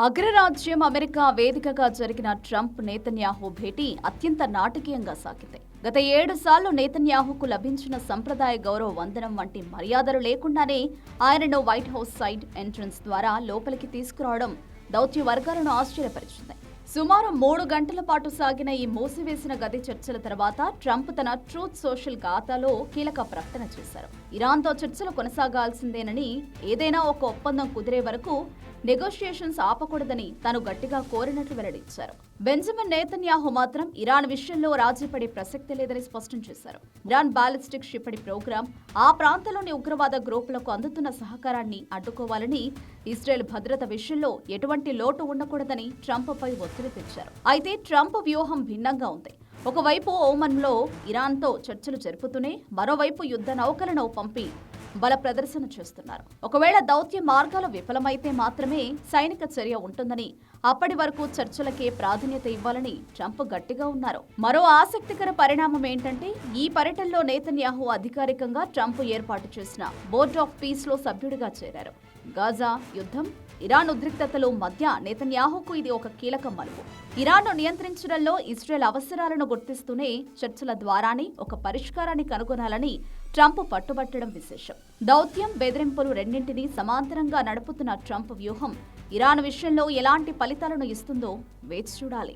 అగ్రరాజ్యం అమెరికా వేదికగా జరిగిన ట్రంప్ నేతన్యాహు భేటీ అత్యంత నాటకీయంగా సాగింది. గత 7 సార్లు నేతన్యాహుకు లభించిన సంప్రదాయ గౌరవ వందనం వంటి మర్యాదలు లేకుండానే ఆయనను వైట్ హౌస్ సైడ్ ఎంట్రన్స్ ద్వారా లోపలికి తీసుకురావడం దౌత్య వర్గాలను ఆశ్చర్యపరిచింది. సుమారు 3 గంటల పాటు సాగిన ఈ మూసివేసిన గది చర్చల తర్వాత ట్రంప్ తన ట్రూత్ సోషల్ ఖాతాలో కీలక ప్రకటన చేశారు. ఇరాన్తో చర్చలు కొనసాగాల్సిందేనని, ఏదైనా ఒక ఒప్పందం కుదిరే వరకు నెగోషియేషన్స్ ఆపకూడదని తాను గట్టిగా కోరినట్లు వెల్లడించారు. బెంజమిన్ నేతన్యాహు మాత్రం ఇరాన్ విషయంలో రాజీపడే ప్రసక్తి లేదని స్పష్టం చేశారు. ఇరాన్ బాలిస్టిక్ క్షిపణి ప్రోగ్రాం, ఆ ప్రాంతంలోని ఉగ్రవాద గ్రూపులకు అందుతున్న సహకారాన్ని అడ్డుకోవాలని, ఇజ్రాయెల్ భద్రత విషయంలో ఎటువంటి లోటు ఉండకూడదని ట్రంప్పై ఒత్తిడి తెచ్చారు. అయితే ట్రంప్ వ్యూహం భిన్నంగా ఉంది. ఒకవైపు ఓమన్లో ఇరాన్తో చర్చలు జరుపుతూనే మరోవైపు యుద్ధ నౌకలను పంపి బల ప్రదర్శన చేస్తున్నారు. ఒకవేళ దౌత్య మార్గాలు విఫలమైతే మాత్రమే సైనిక చర్య ఉంటుందని, అప్పటి వరకు చర్చలకే ప్రాధాన్యత ఇవ్వాలని ట్రంప్ గట్టిగా ఉన్నారు. మరో ఆసక్తికర పరిణామం ఏంటంటే, ఈ పర్యటనలో నేతన్యాహు అధికారికంగా ట్రంప్ ఏర్పాటు చేసిన బోర్డ్ ఆఫ్ పీస్ లో సభ్యుడిగా చేరారు. గాజా యుద్ధం, ఇరాన్ ఉద్రిక్తతలు మధ్య నేతన్యాహుకు ఇది ఒక కీలక మలుపు. ఇరాన్ను నియంత్రించడంలో ఇజ్రాయెల్ అవసరాలను గుర్తిస్తూనే చర్చల ద్వారానే ఒక పరిష్కారాన్ని కనుగొనాలని ట్రంప్ పట్టుబట్టడం విశేషం. దౌత్యం, బెదిరింపులు రెండింటినీ సమాంతరంగా నడుపుతున్న ట్రంప్ వ్యూహం ఇరాన్ విషయంలో ఎలాంటి ఫలితాలను ఇస్తుందో వేచి చూడాలి.